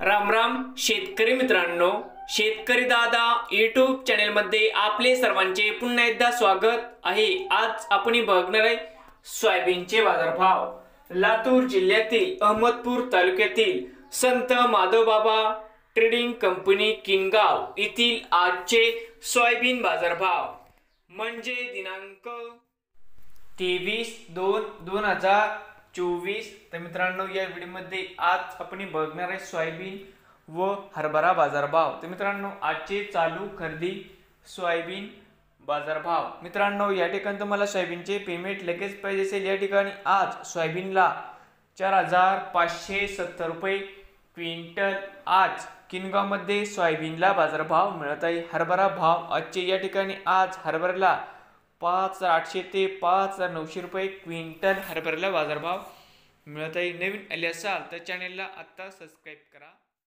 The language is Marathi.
राम राम शेतकरी मित्रांनो, शेतकरी दादा यूट्यूब चॅनलमध्ये आपले सर्वांचे पुन्हा एकदा स्वागत आहे। आज आपण बघणार आहे सोयाबीनचे बाजारभाव। लातूर जिल्ह्यातील अहमदपूर तालुक्यातील संत माधवबाबा ट्रेडिंग कंपनी किनगाव येथील आजचे सोयाबीन बाजारभाव म्हणजे दिनांक 23/2/2024। तर मित्रांनो, या व्हिडिओमध्ये आज आपण बघणार आहे सोयाबीन व हरभरा बाजारभाव। तर मित्रांनो, आजचे चालू खरेदी सोयाबीन बाजारभाव। मित्रांनो, या ठिकाणी तुम्हाला सोयाबीनचे पेमेंट लगेच पाहिजे असेल, या ठिकाणी आज सोयाबीनला 4570 रुपये क्विंटल आज किनगावमध्ये सोयाबीनला बाजारभाव मिळत आहे। हरभरा भाव आजचे या ठिकाणी आज हरभऱ्याला 5800 ते 5900 रुपये क्विंटल हरभऱ्याला बाजारभाव मिळत आहे। नवीन आले असाल तर चॅनलला आता सबस्क्राईब करा।